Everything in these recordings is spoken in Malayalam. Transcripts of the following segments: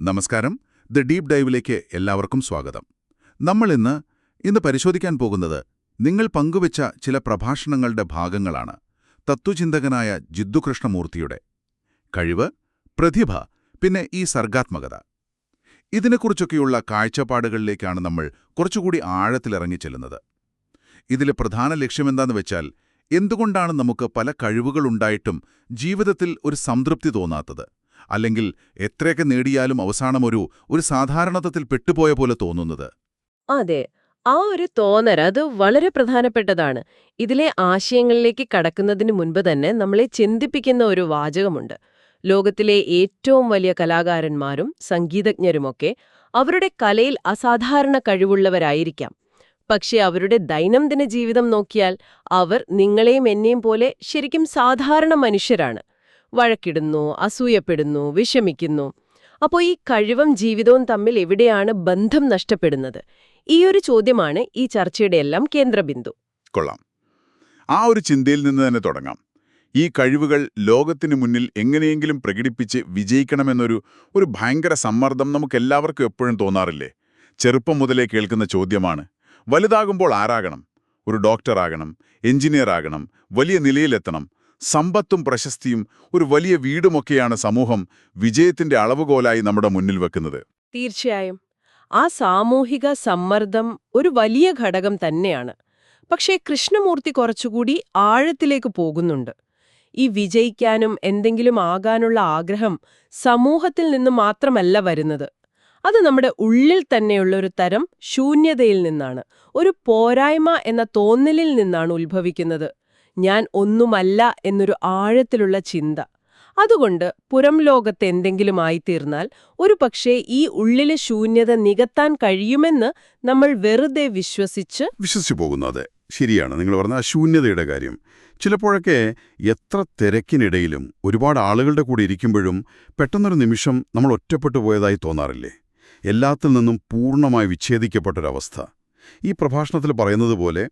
നമസ്കാരം. ദ ഡീപ് ഡൈവിലേക്ക് എല്ലാവർക്കും സ്വാഗതം. നമ്മൾ ഇന്ന് പരിശോധിക്കാൻ പോകുന്നത് നിങ്ങൾ പങ്കുവച്ച ചില പ്രഭാഷണങ്ങളുടെ ഭാഗങ്ങളാണ്. തത്വചിന്തകനായ ജിദ്ദു കൃഷ്ണമൂർത്തിയുടെ കഴിവ്, പ്രതിഭ, പിന്നെ ഈ സർഗാത്മകത. ഇതിനെക്കുറിച്ചൊക്കെയുള്ള കാഴ്ചപ്പാടുകളിലേക്കാണ് നമ്മൾ കുറച്ചുകൂടി ആഴത്തിലിറങ്ങി ചെല്ലുന്നത്. ഇതിലെ പ്രധാന ലക്ഷ്യമെന്താന്ന് വെച്ചാൽ, എന്തുകൊണ്ടാണ് നമുക്ക് പല കഴിവുകളുണ്ടായിട്ടും ജീവിതത്തിൽ ഒരു സംതൃപ്തി തോന്നാത്തത്, അല്ലെങ്കിൽ എത്രയൊക്കെ നേടിയാലും അവസാനം ഒരു സാധാരണത്വത്തിൽ പെട്ടുപോയ പോലെ തോന്നുന്നത്? അതെ, ആ ഒരു തോന്നൽ അത് വളരെ പ്രധാനപ്പെട്ടതാണ്. ഇതിലെ ആശയങ്ങളിലേക്ക് കടക്കുന്നതിന് മുൻപ് തന്നെ നമ്മളെ ചിന്തിപ്പിക്കുന്ന ഒരു വാചകമുണ്ട്. ലോകത്തിലെ ഏറ്റവും വലിയ കലാകാരന്മാരും സംഗീതജ്ഞരുമൊക്കെ അവരുടെ കലയിൽ അസാധാരണ കഴിവുള്ളവരായിരിക്കാം. പക്ഷെ അവരുടെ ദൈനംദിന ജീവിതം നോക്കിയാൽ അവർ നിങ്ങളെയും എന്നെയും പോലെ ശരിക്കും സാധാരണ മനുഷ്യരാണ്. വഴക്കിടുന്നു, അസൂയപ്പെടുന്നു, വിഷമിക്കുന്നു. അപ്പോൾ ഈ കഴിവും ജീവിതവും തമ്മിൽ എവിടെയാണ് ബന്ധം നഷ്ടപ്പെടുന്നത്? ഈയൊരു ചോദ്യമാണ് ഈ ചർച്ചയുടെ എല്ലാം കേന്ദ്രബിന്ദു. കൊള്ളാം. ആ ഒരു ചിന്തയിൽ നിന്ന് തന്നെ തുടങ്ങാം. ഈ കഴിവുകൾ ലോകത്തിനു മുന്നിൽ എങ്ങനെയെങ്കിലും പ്രകടിപ്പിച്ച് വിജയിക്കണമെന്നൊരു ഭയങ്കര സമ്മർദ്ദം നമുക്കെല്ലാവർക്കും എപ്പോഴും തോന്നാറില്ലേ? ചെറുപ്പം മുതലേ കേൾക്കുന്ന ചോദ്യമാണ്. വലുതാകുമ്പോൾ ആരാകണം? ഒരു ഡോക്ടറാകണം, എഞ്ചിനീയർ ആകണം, വലിയ നിലയിലെത്തണം. സമ്പത്തും പ്രശസ്തിയും ഒരു വലിയ വീടുമൊക്കെയാണ് സമൂഹം വിജയത്തിന്റെ അളവുകോലായി നമ്മുടെ മുന്നിൽ വെക്കുന്നത്. തീർച്ചയായും ആ സാമൂഹിക സമ്മർദ്ദം ഒരു വലിയ ഘടകം തന്നെയാണ്. പക്ഷേ കൃഷ്ണമൂർത്തി കുറച്ചുകൂടി ആഴത്തിലേക്ക് പോകുന്നുണ്ട്. ഈ വിജയിക്കാനും എന്തെങ്കിലും ആകാനുള്ള ആഗ്രഹം സമൂഹത്തിൽ നിന്ന് മാത്രമല്ല വരുന്നത്. അത് നമ്മുടെ ഉള്ളിൽ തന്നെയുള്ള ഒരു തരം ശൂന്യതയിൽ നിന്നാണ്, ഒരു പോരായ്മ എന്ന തോന്നലിൽ നിന്നാണ് ഉത്ഭവിക്കുന്നത്. ഞാൻ ഒന്നുമല്ല എന്നൊരു ആഴത്തിലുള്ള ചിന്ത. അതുകൊണ്ട് പുറം ലോകത്ത് എന്തെങ്കിലും ആയിത്തീർന്നാൽ ഒരുപക്ഷേ ഈ ഉള്ളിലെ ശൂന്യത നികത്താൻ കഴിയുമെന്ന് നമ്മൾ വെറുതെ വിശ്വസിച്ചു പോകുന്നു. അതെ, ശരിയാണ് നിങ്ങൾ പറഞ്ഞ ആ ശൂന്യതയുടെ കാര്യം. ചിലപ്പോഴൊക്കെ എത്ര തിരക്കിനിടയിലും ഒരുപാട് ആളുകളുടെ കൂടെ ഇരിക്കുമ്പോഴും പെട്ടെന്നൊരു നിമിഷം നമ്മൾ ഒറ്റപ്പെട്ടു പോയതായി തോന്നാറില്ലേ? എല്ലാത്തിൽ നിന്നും പൂർണ്ണമായി വിച്ഛേദിക്കപ്പെട്ടൊരവസ്ഥ. ഈ പ്രഭാഷണത്തിൽ പറയുന്നത് പോലെ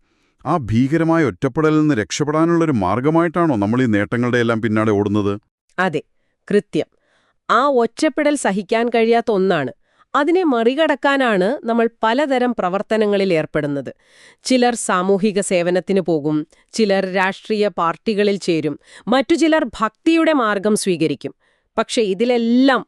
ആ ഭീകരമായ ഒറ്റപ്പെടലിൽ നിന്ന് രക്ഷപ്പെടാനുള്ളൊരു മാർഗമായിട്ടാണോ നമ്മൾ ഈ നേട്ടങ്ങളുടെ എല്ലാം പിന്നാലെ ഓടുന്നത്? അതെ, കൃത്യം. ആ ഒറ്റപ്പെടൽ സഹിക്കാൻ കഴിയാത്ത ഒന്നാണ്. അതിനെ മറികടക്കാനാണ് നമ്മൾ പലതരം പ്രവർത്തനങ്ങളിൽ ഏർപ്പെടുന്നത്. ചിലർ സാമൂഹിക സേവനത്തിന് പോകും, ചിലർ രാഷ്ട്രീയ പാർട്ടികളിൽ ചേരും, മറ്റു ചിലർ ഭക്തിയുടെ മാർഗം സ്വീകരിക്കും. പക്ഷെ ഇതിലെല്ലാം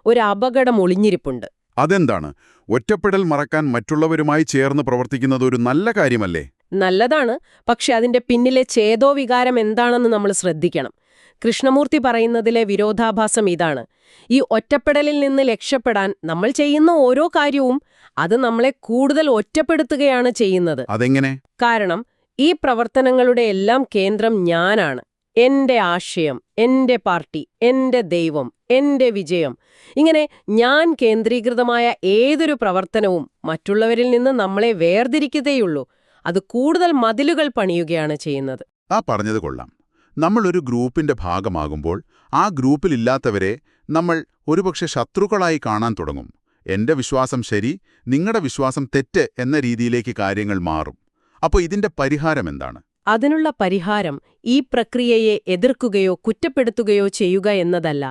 ഒരു അപകടം ഒളിഞ്ഞിരിപ്പുണ്ട്. അതെന്താണ്? ഒറ്റപ്പെടൽ മറക്കാൻ മറ്റുള്ളവരുമായി ചേർന്ന് പ്രവർത്തിക്കുന്നത് ഒരു നല്ല കാര്യമല്ലേ? നല്ലതാണ്. പക്ഷെ അതിന്റെ പിന്നിലെ ചേതോവികാരം എന്താണെന്ന് നമ്മൾ ശ്രദ്ധിക്കണം. കൃഷ്ണമൂർത്തി പറയുന്നതിലെ വിരോധാഭാസം ഇതാണ്. ഈ ഒറ്റപ്പെടലിൽ നിന്ന് രക്ഷപ്പെടാൻ നമ്മൾ ചെയ്യുന്ന ഓരോ കാര്യവും അത് നമ്മളെ കൂടുതൽ ഒറ്റപ്പെടുത്തുകയാണ് ചെയ്യുന്നത്. അതെങ്ങനെ? കാരണം ഈ പ്രവർത്തനങ്ങളുടെ എല്ലാം കേന്ദ്രം ഞാനാണ്. എന്റെ ആശയം, എന്റെ പാർട്ടി, എന്റെ ദൈവം, എന്റെ വിജയം. ഇങ്ങനെ ഞാൻ കേന്ദ്രീകൃതമായ ഏതൊരു പ്രവർത്തനവും മറ്റുള്ളവരിൽ നിന്ന് നമ്മളെ വേർതിരിക്കുകയുള്ളൂ. അത് കൂടുതൽ മതിലുകൾ പണിയുകയാണ് ചെയ്യുന്നത്. ആ പറഞ്ഞത് കൊള്ളാം. നമ്മൾ ഒരു ഗ്രൂപ്പിന്റെ ഭാഗമാകുമ്പോൾ ആ ഗ്രൂപ്പിലില്ലാത്തവരെ നമ്മൾ ഒരുപക്ഷെ ശത്രുക്കളായി കാണാൻ തുടങ്ങും. എന്റെ വിശ്വാസം ശരി, നിങ്ങളുടെ വിശ്വാസം തെറ്റ് എന്ന രീതിയിലേക്ക് കാര്യങ്ങൾ മാറും. അപ്പോൾ ഇതിന്റെ പരിഹാരം എന്താണ്? അതിനുള്ള പരിഹാരം ഈ പ്രക്രിയയെ എതിർക്കുകയോ കുറ്റപ്പെടുത്തുകയോ ചെയ്യുക എന്നതല്ല,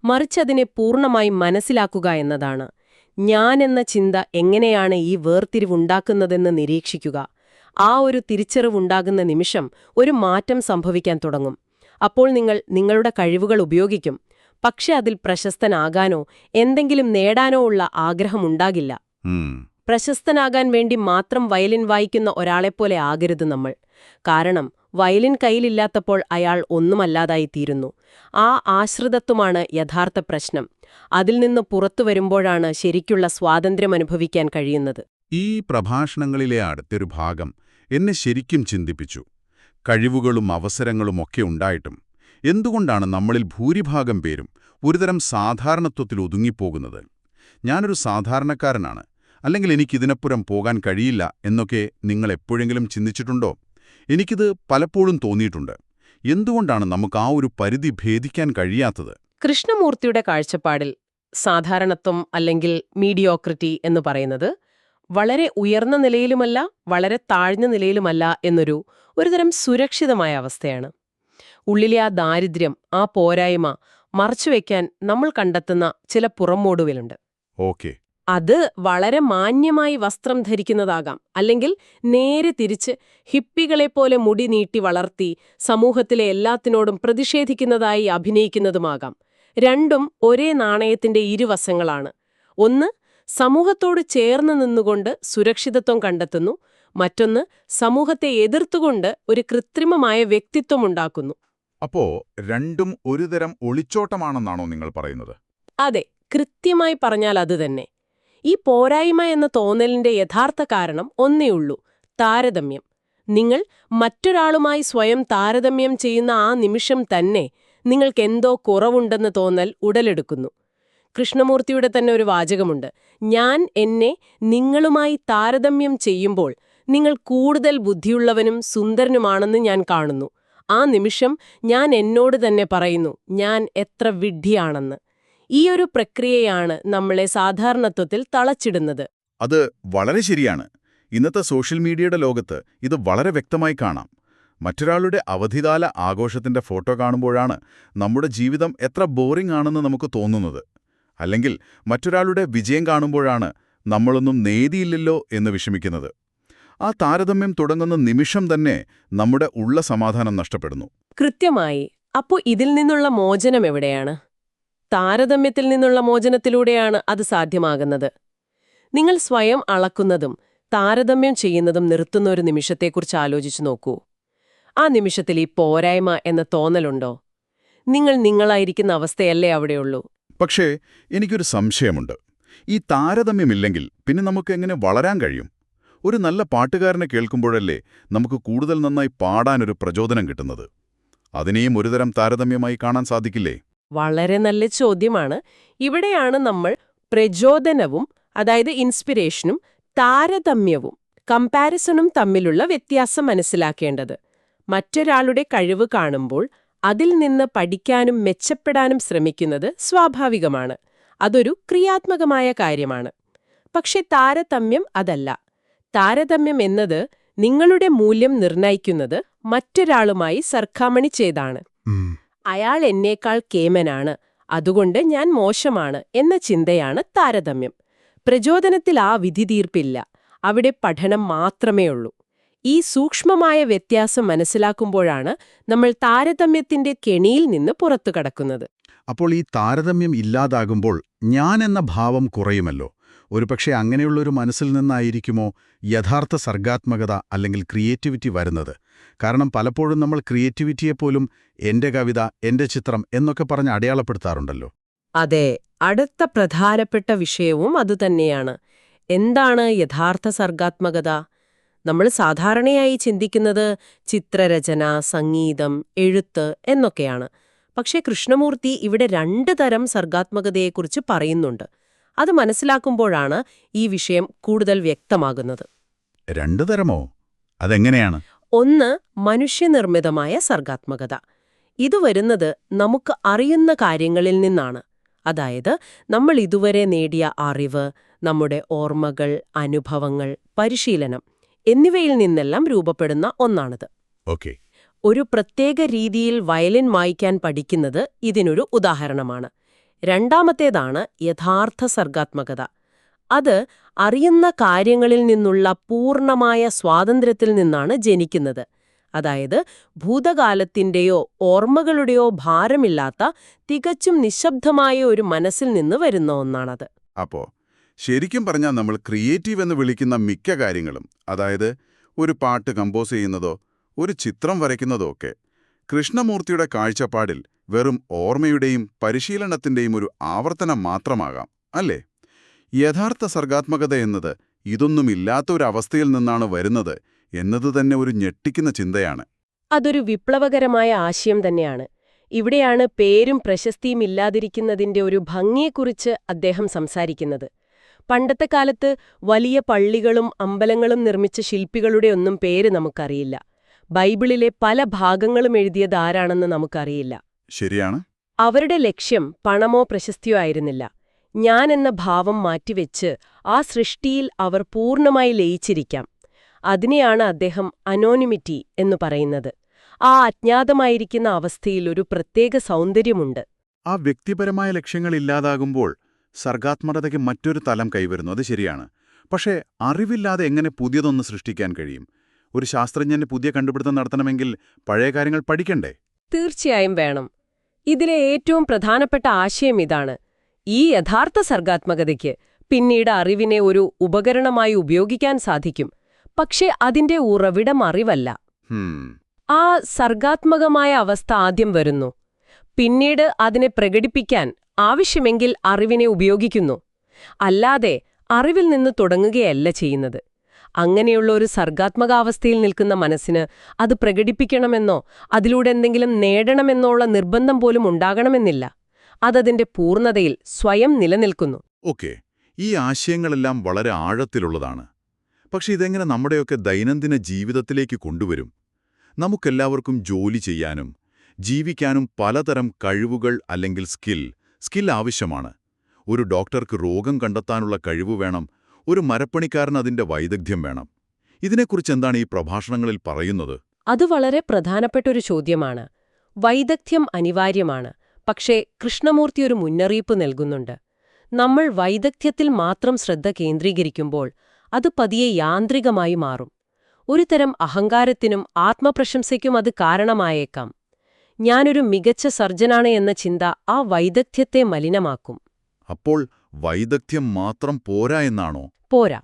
മറിച്ചതിനെ പൂർണ്ണമായി മനസ്സിലാക്കുക എന്നതാണ്. ഞാൻ എന്ന ചിന്ത എങ്ങനെയാണ് ഈ വേർതിരിവുണ്ടാക്കുന്നതെന്ന് നിരീക്ഷിക്കുക. ആ ഒരു തിരിച്ചറിവുണ്ടാകുന്ന നിമിഷം ഒരു മാറ്റം സംഭവിക്കാൻ തുടങ്ങും. അപ്പോൾ നിങ്ങൾ നിങ്ങളുടെ കഴിവുകൾ ഉപയോഗിക്കും. പക്ഷെ അതിൽ പ്രശസ്തനാകാനോ എന്തെങ്കിലും നേടാനോ ഉള്ള ആഗ്രഹമുണ്ടാകില്ല. പ്രശസ്തനാകാൻ വേണ്ടി മാത്രം വയലിൻ വായിക്കുന്ന ഒരാളെപ്പോലെ ആകരുത് നമ്മൾ. കാരണം വയലിൻ കയ്യിലില്ലാത്തപ്പോൾ അയാൾ ഒന്നുമല്ലാതായിത്തീരുന്നു. ആ ആശ്രിതത്വമാണ് യഥാർത്ഥ പ്രശ്നം. അതിൽ നിന്ന് പുറത്തു വരുമ്പോഴാണ് ശരിക്കുള്ള സ്വാതന്ത്ര്യം അനുഭവിക്കാൻ കഴിയുന്നത്. ഈ പ്രഭാഷണങ്ങളിലെ അടുത്തൊരു ഭാഗം എന്നെ ശരിക്കും ചിന്തിപ്പിച്ചു. കഴിവുകളും അവസരങ്ങളും ഒക്കെ ഉണ്ടായിട്ടും എന്തുകൊണ്ടാണ് നമ്മളിൽ ഭൂരിഭാഗം പേരും ഒരുതരം സാധാരണത്വത്തിൽ ഒതുങ്ങിപ്പോകുന്നത്? ഞാനൊരു സാധാരണക്കാരനാണ്, അല്ലെങ്കിൽ എനിക്കിതിനപ്പുറം പോകാൻ കഴിയില്ല എന്നൊക്കെ നിങ്ങൾ എപ്പോഴെങ്കിലും ചിന്തിച്ചിട്ടുണ്ടോ? എനിക്കിത് പലപ്പോഴും തോന്നിയിട്ടുണ്ട്. എന്തുകൊണ്ടാണ് നമുക്ക് ആ ഒരു പരിധി ഭേദിക്കാൻ കഴിയാത്തത്? കൃഷ്ണമൂർത്തിയുടെ കാഴ്ചപ്പാടിൽ സാധാരണത്വം അല്ലെങ്കിൽ മീഡിയോക്രിറ്റി എന്ന് പറയുന്നത് വളരെ ഉയർന്ന നിലയിലുമല്ല വളരെ താഴ്ന്ന നിലയിലുമല്ല ഒരുതരം സുരക്ഷിതമായ അവസ്ഥയാണ്. ഉള്ളിലെ ആ ദാരിദ്ര്യം, ആ പോരായ്മ മറച്ചുവെക്കാൻ നമ്മൾ കണ്ടെത്തുന്ന ചില പുറംമോടുകളുണ്ട്. ഓക്കെ. അത് വളരെ മാന്യമായി വസ്ത്രം ധരിക്കുന്നതാകാം, അല്ലെങ്കിൽ നേരെ തിരിച്ച് ഹിപ്പികളെപ്പോലെ മുടി നീട്ടി വളർത്തി സമൂഹത്തിലെ എല്ലാത്തിനോടും പ്രതിഷേധിക്കുന്നതായി അഭിനയിക്കുന്നതുമാകാം. രണ്ടും ഒരേ നാണയത്തിന്റെ ഇരുവശങ്ങളാണ്. ഒന്ന്, സമൂഹത്തോട് ചേർന്ന് നിന്നുകൊണ്ട് സുരക്ഷിതത്വം കണ്ടെത്തുന്നു. മറ്റൊന്ന്, സമൂഹത്തെ എതിർത്തുകൊണ്ട് ഒരു കൃത്രിമമായ വ്യക്തിത്വമുണ്ടാക്കുന്നു. അപ്പോ രണ്ടും ഒരുതരം ഒളിച്ചോട്ടമാണെന്നാണോ നിങ്ങൾ പറയുന്നത്? അതെ, കൃത്യമായി പറഞ്ഞാൽ അതുതന്നെ. ഈ പോരായ്മ എന്ന തോന്നലിന്റെ യഥാർത്ഥ കാരണം ഒന്നേയുള്ളൂ: താരതമ്യം. നിങ്ങൾ മറ്റൊരാളുമായി സ്വയം താരതമ്യം ചെയ്യുന്ന ആ നിമിഷം തന്നെ നിങ്ങൾക്കെന്തോ കുറവുണ്ടെന്ന് തോന്നൽ ഉടലെടുക്കുന്നു. കൃഷ്ണമൂർത്തിയുടെ തന്നെ ഒരു വാചകമുണ്ട്: ഞാൻ എന്നെ നിങ്ങളുമായി താരതമ്യം ചെയ്യുമ്പോൾ നിങ്ങൾ കൂടുതൽ ബുദ്ധിയുള്ളവനും സുന്ദരനുമാണെന്ന് ഞാൻ കാണുന്നു. ആ നിമിഷം ഞാൻ എന്നോട് തന്നെ പറയുന്നു, ഞാൻ എത്ര വിഡ്ഢിയാണെന്ന്. ഈയൊരു പ്രക്രിയയാണ് നമ്മളെ സാധാരണത്വത്തിൽ തളച്ചിടുന്നത്. അത് വളരെ ശരിയാണ്. ഇന്നത്തെ സോഷ്യൽ മീഡിയയുടെ ലോകത്ത് ഇത് വളരെ വ്യക്തമായി കാണാം. മറ്റൊരാളുടെ അവധികാല ആഘോഷത്തിന്റെ ഫോട്ടോ കാണുമ്പോഴാണ് നമ്മുടെ ജീവിതം എത്ര ബോറിംഗ് ആണെന്ന് നമുക്ക് തോന്നുന്നത്. അല്ലെങ്കിൽ മറ്റൊരാളുടെ വിജയം കാണുമ്പോഴാണ് നമ്മളൊന്നും നേടിയില്ലല്ലോ എന്ന് വിഷമിക്കുന്നത്. ആ താരതമ്യം തുടങ്ങുന്ന നിമിഷം തന്നെ നമ്മുടെ ഉള്ള സമാധാനം നഷ്ടപ്പെടുന്നു. കൃത്യമായി. അപ്പോൾ ഇതിൽ നിന്നുള്ള മോചനം എവിടെയാണ്? താരതമ്യത്തിൽ നിന്നുള്ള മോചനത്തിലൂടെയാണ് അത് സാധ്യമാകുന്നത്. നിങ്ങൾ സ്വയം അളക്കുന്നതും താരതമ്യം ചെയ്യുന്നതും നിർത്തുന്ന ഒരു നിമിഷത്തെക്കുറിച്ച് ആലോചിച്ചു നോക്കൂ. ആ നിമിഷത്തിൽ ഈ പോരായ്മ എന്ന തോന്നലുണ്ടോ? നിങ്ങൾ നിങ്ങളായിരിക്കുന്ന അവസ്ഥയല്ലേ അവിടെയുള്ളൂ? പക്ഷേ എനിക്കൊരു സംശയമുണ്ട്. ഈ താരതമ്യമില്ലെങ്കിൽ പിന്നെ നമുക്ക് എങ്ങനെ വളരാൻ കഴിയും? ഒരു നല്ല പാട്ടുകാരനെ കേൾക്കുമ്പോഴല്ലേ നമുക്ക് കൂടുതൽ നന്നായി പാടാനൊരു പ്രചോദനം കിട്ടുന്നത്. അതിനെയും ഒരുതരം താരതമ്യമായി കാണാൻ സാധിക്കില്ലേ? വളരെ നല്ല ചോദ്യമാണ്. ഇവിടെയാണ് നമ്മൾ പ്രചോദനവും, അതായത് ഇൻസ്പിരേഷനും, താരതമ്യവും, കമ്പാരിസണും തമ്മിലുള്ള വ്യത്യാസം മനസ്സിലാക്കേണ്ടത്. മറ്റൊരാളുടെ കഴിവ് കാണുമ്പോൾ അതിൽ നിന്ന് പഠിക്കാനും മെച്ചപ്പെടാനും ശ്രമിക്കുന്നത് സ്വാഭാവികമാണ്. അതൊരു ക്രിയാത്മകമായ കാര്യമാണ്. പക്ഷെ താരതമ്യം അതല്ല. താരതമ്യം എന്നത് നിങ്ങളുടെ മൂല്യം നിർണയിക്കുന്നത് മറ്റൊരാളുമായി സർക്കാമണി ചെയ്താണ്. അയാൾ എന്നേക്കാൾ കേമനാണ്, അതുകൊണ്ട് ഞാൻ മോശമാണ് എന്ന ചിന്തയാണ് താരതമ്യം. പ്രചോദനത്തിൽ ആ വിധിതീർപ്പില്ല, അവിടെ പഠനം മാത്രമേ ഉള്ളൂ. ഈ സൂക്ഷ്മമായ വ്യത്യാസം മനസ്സിലാക്കുമ്പോഴാണ് നമ്മൾ താരതമ്യത്തിന്റെ കെണിയിൽ നിന്ന് പുറത്തു കടക്കുന്നത്. അപ്പോൾ ഈ താരതമ്യം ഇല്ലാതാകുമ്പോൾ ഞാൻ എന്ന ഭാവം കുറയുമല്ലോ. ഒരുപക്ഷെ അങ്ങനെയുള്ളൊരു മനസ്സിൽ നിന്നായിരിക്കുമോ യഥാർത്ഥ സർഗാത്മകത അല്ലെങ്കിൽ ക്രിയേറ്റിവിറ്റി വരുന്നത്? കാരണം പലപ്പോഴും നമ്മൾ ക്രിയേറ്റിവിറ്റിയെപ്പോലും എന്റെ കവിത, എന്റെ ചിത്രം എന്നൊക്കെ പറഞ്ഞ് അടയാളപ്പെടുത്താറുണ്ടല്ലോ. അതെ, അടുത്ത പ്രധാനപ്പെട്ട വിഷയവും അതുതന്നെയാണ്. എന്താണ് യഥാർത്ഥ സർഗാത്മകത? നമ്മൾ സാധാരണയായി ചിന്തിക്കുന്നത് ചിത്രരചന, സംഗീതം, എഴുത്ത് എന്നൊക്കെയാണ്. പക്ഷേ കൃഷ്ണമൂർത്തി ഇവിടെ 2 തരം സർഗാത്മകതയെക്കുറിച്ച് പറയുന്നുണ്ട്. അത് മനസ്സിലാക്കുമ്പോഴാണ് ഈ വിഷയം കൂടുതൽ വ്യക്തമാകുന്നത്. 2 തരമോ? അതെങ്ങനെയാണ്? ഒന്ന്, മനുഷ്യനിർമ്മിതമായ സർഗാത്മകത. ഇത് വരുന്നത് നമുക്ക് അറിയുന്ന കാര്യങ്ങളിൽ നിന്നാണ്. അതായത് നമ്മൾ ഇതുവരെ നേടിയ അറിവ്, നമ്മുടെ ഓർമ്മകൾ, അനുഭവങ്ങൾ, പരിശീലനം എന്നിവയിൽ നിന്നെല്ലാം രൂപപ്പെടുന്ന ഒന്നാണിത്. ഓക്കെ. ഒരു പ്രത്യേക രീതിയിൽ വയലിൻ വായിക്കാൻ പഠിക്കുന്നത് ഇതിനൊരു ഉദാഹരണമാണ്. രണ്ടാമത്തേതാണ് യഥാർത്ഥ സർഗാത്മകത. അത് അറിയുന്ന കാര്യങ്ങളിൽ നിന്നുള്ള പൂർണ്ണമായ സ്വാതന്ത്ര്യത്തിൽ നിന്നാണ് ജനിക്കുന്നത്. അതായത് ഭൂതകാലത്തിന്റെയോ ഓർമ്മകളുടെയോ ഭാരമില്ലാത്ത തികച്ചും നിശബ്ദമായ ഒരു മനസ്സിൽ നിന്ന് വരുന്ന ഒന്നാണത്. അപ്പോ ശരിക്കും പറഞ്ഞാൽ നമ്മൾ ക്രിയേറ്റീവ് എന്ന് വിളിക്കുന്ന മിക്ക കാര്യങ്ങളും, അതായത് ഒരു പാട്ട് കമ്പോസ് ചെയ്യുന്നതോ ഒരു ചിത്രം വരയ്ക്കുന്നതോ ഒക്കെ കൃഷ്ണമൂർത്തിയുടെ കാഴ്ചപ്പാടിൽ വെറും ഓർമ്മയുടെയും പരിശീലനത്തിന്റെയും ഒരു ആവർത്തനം മാത്രമാകാം, അല്ലേ? യഥാർത്ഥ സർഗാത്മകത എന്നത് ഇതൊന്നുമില്ലാത്ത ഒരു അവസ്ഥയിൽ നിന്നാണ് വരുന്നത് എന്നതുതന്നെ ഒരു ഞെട്ടിക്കുന്ന ചിന്തയാണ്. അതൊരു വിപ്ലവകരമായ ആശയം തന്നെയാണ്. ഇവിടെയാണ് പേരും പ്രശസ്തിയും ഇല്ലാതിരിക്കുന്നതിന്റെ ഒരു ഭംഗിയെക്കുറിച്ച് അദ്ദേഹം സംസാരിക്കുന്നത്. പണ്ടത്തെ കാലത്ത് വലിയ പള്ളികളും അമ്പലങ്ങളും നിർമ്മിച്ച ശില്പികളുടെ ഒന്നും പേര് നമുക്കറിയില്ല. ബൈബിളിലെ പല ഭാഗങ്ങളും എഴുതിയത് ആരാണെന്ന് നമുക്കറിയില്ല. ശരിയാണ്. അവരുടെ ലക്ഷ്യം പണമോ പ്രശസ്തിയോ ആയിരുന്നില്ല. ഞാൻ എന്ന ഭാവം മാറ്റിവെച്ച് ആ സൃഷ്ടിയിൽ അവർ പൂർണ്ണമായി ലയിച്ചിരിക്കാം. അതിനെയാണ് അദ്ദേഹം അനോണിമിറ്റി എന്നു പറയുന്നത്. ആ അജ്ഞാതമായിരിക്കുന്ന അവസ്ഥയിൽ ഒരു പ്രത്യേക സൗന്ദര്യമുണ്ട്. ആ വ്യക്തിപരമായ ലക്ഷ്യങ്ങൾ ഇല്ലാതാകുമ്പോൾ സർഗാത്മകതയ്ക്ക് മറ്റൊരു തലം കൈവരുന്നു, അത് ശരിയാണ്. പക്ഷേ അറിവില്ലാതെ എങ്ങനെ പുതിയതൊന്ന് സൃഷ്ടിക്കാൻ കഴിയും? ഒരു ശാസ്ത്രജ്ഞന് പുതിയ കണ്ടുപിടുത്തം നടത്തണമെങ്കിൽ പഴയ കാര്യങ്ങൾ പഠിക്കണ്ടേ? തീർച്ചയായും വേണം. ഇതിലെ ഏറ്റവും പ്രധാനപ്പെട്ട ആശയം ഇതാണ്: ഈ യഥാർത്ഥ സർഗാത്മകതയ്ക്ക് പിന്നീട് അറിവിനെ ഒരു ഉപകരണമായി ഉപയോഗിക്കാൻ സാധിക്കും. പക്ഷേ അതിന്റെ ഉറവിടം അറിവല്ല. ആ സർഗാത്മകമായ അവസ്ഥ ആദ്യം വരുന്നു. പിന്നീട് അതിനെ പ്രകടിപ്പിക്കാൻ ആവശ്യമെങ്കിൽ അറിവിനെ ഉപയോഗിക്കുന്നു. അല്ലാതെ അറിവിൽ നിന്ന് തുടങ്ങുകയല്ല ചെയ്യുന്നത്. അങ്ങനെയുള്ള ഒരു സർഗാത്മകാവസ്ഥയിൽ നിൽക്കുന്ന മനസ്സിന് അത് പ്രകടിപ്പിക്കണമെന്നോ അതിലൂടെ എന്തെങ്കിലും നേടണമെന്നോ ഉള്ള നിർബന്ധം പോലും ഉണ്ടാകണമെന്നില്ല. അതതിന്റെ പൂർണ്ണതയിൽ സ്വയം നിലനിൽക്കുന്നു. ഓക്കെ, ഈ ആശയങ്ങളെല്ലാം വളരെ ആഴത്തിലുള്ളതാണ്. പക്ഷെ ഇതെങ്ങനെ നമ്മുടെയൊക്കെ ദൈനംദിന ജീവിതത്തിലേക്ക് കൊണ്ടുവരും? നമുക്കെല്ലാവർക്കും ജോലി ചെയ്യാനും ജീവിക്കാനും പലതരം കഴിവുകൾ അല്ലെങ്കിൽ സ്കിൽ ആവശ്യമാണ്. ഒരു ഡോക്ടർക്ക് രോഗം കണ്ടെത്താനുള്ള കഴിവ് വേണം, ഒരു മരപ്പണിക്കാരന് അതിന്റെ വൈദഗ്ധ്യം വേണം. ഇതിനെക്കുറിച്ച് എന്താണ് ഈ പ്രഭാഷണങ്ങളിൽ പറയുന്നത്? അത് വളരെ പ്രധാനപ്പെട്ടൊരു ചോദ്യമാണ്. വൈദഗ്ധ്യം അനിവാര്യമാണ്. പക്ഷേ കൃഷ്ണമൂർത്തി ഒരു മുന്നറിയിപ്പ് നൽകുന്നുണ്ട്. നമ്മൾ വൈദഗ്ധ്യത്തിൽ മാത്രം ശ്രദ്ധ കേന്ദ്രീകരിക്കുമ്പോൾ അത് പതിയെ യാന്ത്രികമായി മാറും. ഒരുതരം അഹങ്കാരത്തിനും ആത്മപ്രശംസയ്ക്കും അത് കാരണമായേക്കാം. ഞാനൊരു മികച്ച സർജനാണ് എന്ന ചിന്ത ആ വൈദഗ്ധ്യത്തെ മലിനമാക്കും. അപ്പോൾ വൈദഗ്ധ്യം മാത്രം പോരാ എന്നാണോ? പോരാ.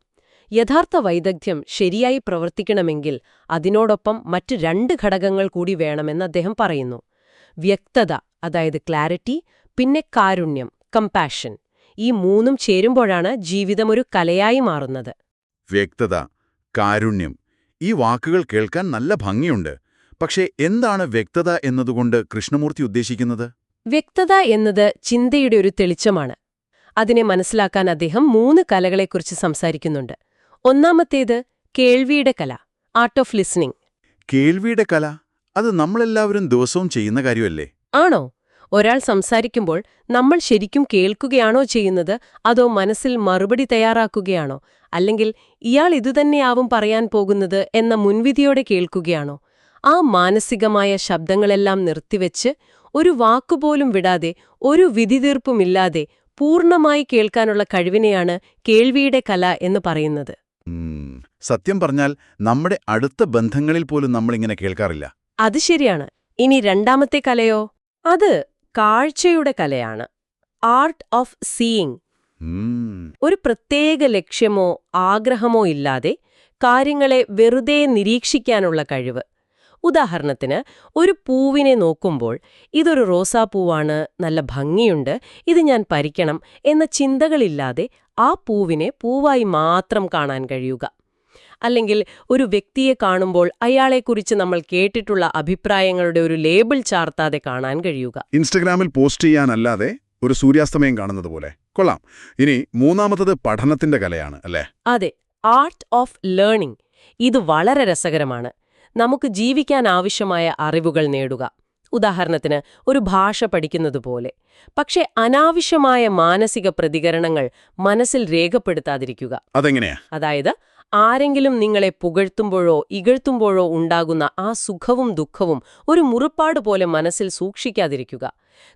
യഥാർത്ഥ വൈദഗ്ധ്യം ശരിയായി പ്രവർത്തിക്കണമെങ്കിൽ അതിനോടൊപ്പം മറ്റ് 2 ഘടകങ്ങൾ കൂടി വേണമെന്ന് അദ്ദേഹം പറയുന്നു. വ്യക്തത, അതായത് ക്ലാരിറ്റി, പിന്നെ കാരുണ്യം, കമ്പാഷൻ. ഈ 3ഉം ചേരുമ്പോഴാണ് ജീവിതം ഒരു കലയായി മാറുന്നത്. വ്യക്തത, കാരുണ്യം, ഈ വാക്കുകൾ കേൾക്കാൻ നല്ല ഭംഗിയുണ്ട്. പക്ഷേ എന്താണ് വ്യക്തത എന്നതുകൊണ്ട് കൃഷ്ണമൂർത്തി ഉദ്ദേശിക്കുന്നത്? വ്യക്തത എന്നത് ചിന്തയുടെ ഒരു തെളിച്ചമാണ്. അതിനെ മനസ്സിലാക്കാൻ അദ്ദേഹം 3 കലകളെക്കുറിച്ച് സംസാരിക്കുന്നുണ്ട്. ഒന്നാമത്തേത് കേൾവിയുടെ കല, ആർട്ട് ഓഫ് ലിസണിംഗ്. കേൾവിയുടെ കല? അത് നമ്മളെല്ലാവരും ദിവസവും ചെയ്യുന്ന കാര്യമല്ലേ? ആണോ? ഒരാൾ സംസാരിക്കുമ്പോൾ നമ്മൾ ശരിക്കും കേൾക്കുകയാണോ ചെയ്യുന്നത്, അതോ മനസ്സിൽ മറുപടി തയ്യാറാക്കുകയാണോ, അല്ലെങ്കിൽ ഇയാൾ ഇതുതന്നെയാവും പറയാൻ പോകുന്നത് എന്ന മുൻവിധിയോടെ കേൾക്കുകയാണോ? ആ മാനസികമായ ശബ്ദങ്ങളെല്ലാം നിർത്തിവെച്ച് ഒരു വാക്കുപോലും വിടാതെ, ഒരു വിധിതീർപ്പുമില്ലാതെ പൂർണ്ണമായി കേൾക്കാനുള്ള കഴിവിനെയാണ് കേൾവിയുടെ കല എന്ന് പറയുന്നത്. സത്യം പറഞ്ഞാൽ നമ്മുടെ അടുത്ത ബന്ധങ്ങളിൽ പോലും നമ്മളിങ്ങനെ കേൾക്കാറില്ല. അത് ശരിയാണ്. ഇനി രണ്ടാമത്തെ കലയോ? അത് കാഴ്ചയുടെ കലയാണ്, ആർട്ട് ഓഫ് സീയിങ്. ഒരു പ്രത്യേക ലക്ഷ്യമോ ആഗ്രഹമോ ഇല്ലാതെ കാര്യങ്ങളെ വെറുതെ നിരീക്ഷിക്കാനുള്ള കഴിവ്. ഉദാഹരണത്തിന്, ഒരു പൂവിനെ നോക്കുമ്പോൾ ഇതൊരു റോസാപ്പൂവാണ്, നല്ല ഭംഗിയുണ്ട്, ഇത് ഞാൻ പറിക്കണം എന്ന ചിന്തകളില്ലാതെ ആ പൂവിനെ പൂവായി മാത്രം കാണാൻ കഴിയുക. അല്ലെങ്കിൽ ഒരു വ്യക്തിയെ കാണുമ്പോൾ അയാളെക്കുറിച്ച് നമ്മൾ കേട്ടിട്ടുള്ള അഭിപ്രായങ്ങളുടെ ഒരു ലേബിൾ ചാർത്താതെ കാണാൻ കഴിയുക. ഇൻസ്റ്റഗ്രാമിൽ പോസ്റ്റ് ചെയ്യാനല്ലാതെ ഒരു സൂര്യാസ്തമയം കാണുന്നത് പോലെ. കൊള്ളാം. ഇനി മൂന്നാമത്തത് പഠനത്തിന്റെ കലയാണ്, അല്ലേ? അതെ, ആർട്ട് ഓഫ് ലേണിംഗ്. ഇത് വളരെ രസകരമാണ്. നമുക്ക് ജീവിക്കാൻ ആവശ്യമായ അറിവുകൾ നേടുക. ഉദാഹരണത്തിന്, ഒരു ഭാഷ പഠിക്കുന്നതുപോലെ. പക്ഷേ അനാവശ്യമായ മാനസിക പ്രതികരണങ്ങൾ മനസ്സിൽ രേഖപ്പെടുത്താതിരിക്കുക. അതെങ്ങനെയാ? അതായത്, ആരെങ്കിലും നിങ്ങളെ പുകഴ്ത്തുമ്പോഴോ ഇകഴ്ത്തുമ്പോഴോ ഉണ്ടാകുന്ന ആ സുഖവും ദുഃഖവും ഒരു മുറിപ്പാട് പോലെ മനസ്സിൽ സൂക്ഷിക്കാതിരിക്കുക.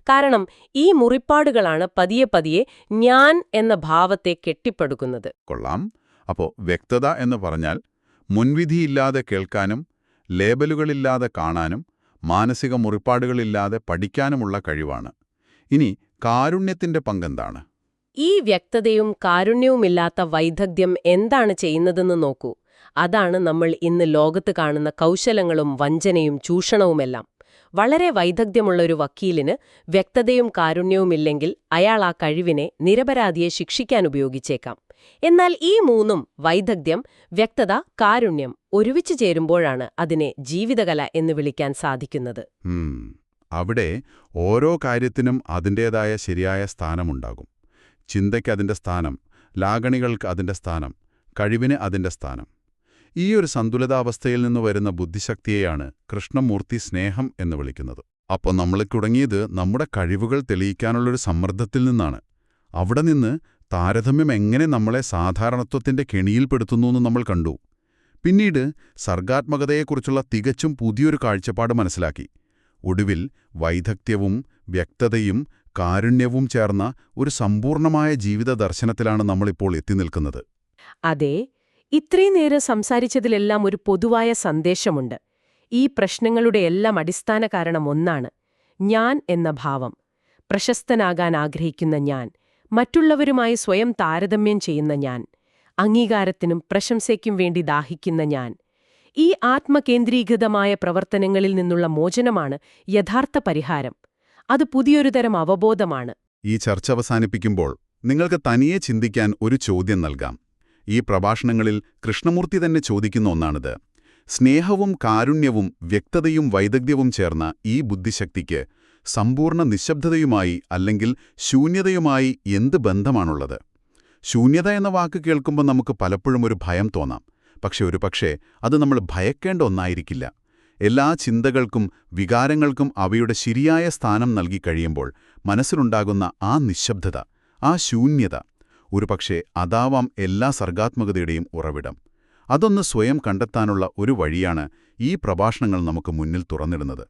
കാരണം ഈ മുറിപ്പാടുകളാണ് പതിയെ പതിയെ ഞാൻ എന്ന ഭാവത്തെ കെട്ടിപ്പടുക്കുന്നത്. കൊള്ളാം. അപ്പോ വ്യക്തത എന്ന് പറഞ്ഞാൽ മുൻവിധിയില്ലാതെ കേൾക്കാനും ലേബലുകളില്ലാതെ കാണാനും മാനസിക മുറിപ്പാടുകളില്ലാതെ പഠിക്കാനുമുള്ള കഴിവാണ്. ഇനി കാരുണ്യത്തിന്റെ പങ്കെന്താണ്? ഈ വ്യക്തതയും കാരുണ്യവുമില്ലാത്ത വൈദഗ്ധ്യം എന്താണ് ചെയ്യുന്നതെന്ന് നോക്കൂ. അതാണ് നമ്മൾ ഇന്ന് ലോകത്ത് കാണുന്ന കൗശലങ്ങളും വഞ്ചനയും ചൂഷണവുമെല്ലാം. വളരെ വൈദഗ്ധ്യമുള്ള ഒരു വക്കീലിന് വ്യക്തതയും കാരുണ്യവുമില്ലെങ്കിൽ അയാൾ ആ കഴിവിനെ നിരപരാധിയെ ശിക്ഷിക്കാൻ ഉപയോഗിച്ചേക്കാം. എന്നാൽ ഈ 3ഉം, വൈദഗ്ധ്യം, വ്യക്തത, കാരുണ്യം, ഒരുമിച്ച് ചേരുമ്പോഴാണ് അതിനെ ജീവിതകല എന്ന് വിളിക്കാൻ സാധിക്കുന്നത്. അവിടെ ഓരോ കാര്യത്തിനും അതിൻ്റേതായ ശരിയായ സ്ഥാനമുണ്ടാകും. ചിന്തയ്ക്ക് അതിൻ്റെ സ്ഥാനം, ലാഗണികൾക്ക് അതിൻ്റെ സ്ഥാനം, കഴിവിന് അതിൻ്റെ സ്ഥാനം. ഈ ഒരു സന്തുലിതാവസ്ഥയിൽ നിന്ന് വരുന്ന ബുദ്ധിശക്തിയെയാണ് കൃഷ്ണമൂർത്തി സ്നേഹം എന്ന് വിളിക്കുന്നത്. അപ്പോൾ നമ്മൾ തുടങ്ങിയത് നമ്മുടെ കഴിവുകൾ തെളിയിക്കാനുള്ളൊരു സമ്മർദ്ദത്തിൽ നിന്നാണ്. അവിടെ നിന്ന് താരതമ്യം എങ്ങനെ നമ്മളെ സാധാരണത്വത്തിന്റെ കെണിയിൽപ്പെടുത്തുന്നുവെന്ന് നമ്മൾ കണ്ടു. പിന്നീട് സർഗാത്മകതയെക്കുറിച്ചുള്ള തികച്ചും പുതിയൊരു കാഴ്ചപ്പാട് മനസ്സിലാക്കി. ഒടുവിൽ വൈദഗ്ധ്യവും വ്യക്തതയും കാരുണ്യവും ചേർന്ന ഒരു സമ്പൂർണമായ ജീവിത ദർശനത്തിലാണ് നമ്മളിപ്പോൾ എത്തിനിൽക്കുന്നത്. അതെ, ഇത്രയും നേരം സംസാരിച്ചതിലെല്ലാം ഒരു പൊതുവായ സന്ദേശമുണ്ട്. ഈ പ്രശ്നങ്ങളുടെയെല്ലാം അടിസ്ഥാന കാരണം ഒന്നാണ്: ഞാൻ എന്ന ഭാവം. പ്രശസ്തനാകാൻ ആഗ്രഹിക്കുന്ന ഞാൻ, മറ്റുള്ളവരുമായി സ്വയം താരതമ്യം ചെയ്യുന്ന ഞാൻ, അംഗീകാരത്തിനും പ്രശംസയ്ക്കും വേണ്ടി ദാഹിക്കുന്ന ഞാൻ. ഈ ആത്മകേന്ദ്രീകൃതമായ പ്രവർത്തനങ്ങളിൽ നിന്നുള്ള മോചനമാണ് യഥാർത്ഥ പരിഹാരം. അത് പുതിയൊരു തരം അവബോധമാണ്. ഈ ചർച്ച അവസാനിപ്പിക്കുമ്പോൾ നിങ്ങൾക്ക് തനിയെ ചിന്തിക്കാൻ ഒരു ചോദ്യം നൽകാം. ഈ പ്രഭാഷണങ്ങളിൽ കൃഷ്ണമൂർത്തി തന്നെ ചോദിക്കുന്ന ഒന്നാണിത്. സ്നേഹവും കാരുണ്യവും വ്യക്തതയും വൈദഗ്ധ്യവും ചേർന്ന ഈ ബുദ്ധിശക്തിക്ക് സമ്പൂർണ്ണ നിശബ്ദതയുമായി അല്ലെങ്കിൽ ശൂന്യതയുമായി എന്ത് ബന്ധമാണുള്ളത്? ശൂന്യത എന്ന വാക്ക് കേൾക്കുമ്പോൾ നമുക്ക് പലപ്പോഴും ഒരു ഭയം തോന്നാം. പക്ഷെ ഒരുപക്ഷേ അത് നമ്മൾ ഭയക്കേണ്ട ഒന്നായിരിക്കില്ല. എല്ലാ ചിന്തകൾക്കും വികാരങ്ങൾക്കും അവയുടെ ശരിയായ സ്ഥാനം നൽകിക്കഴിയുമ്പോൾ മനസ്സിലുണ്ടാകുന്ന ആ നിശബ്ദത, ആ ശൂന്യത, ഒരുപക്ഷേ അതാവാം എല്ലാ സർഗാത്മകതയുടെയും ഉറവിടം. അതൊന്ന് സ്വയം കണ്ടെത്താനുള്ള ഒരു വഴിയാണ് ഈ പ്രഭാഷണങ്ങൾ നമുക്ക് മുന്നിൽ തുറന്നിടുന്നത്.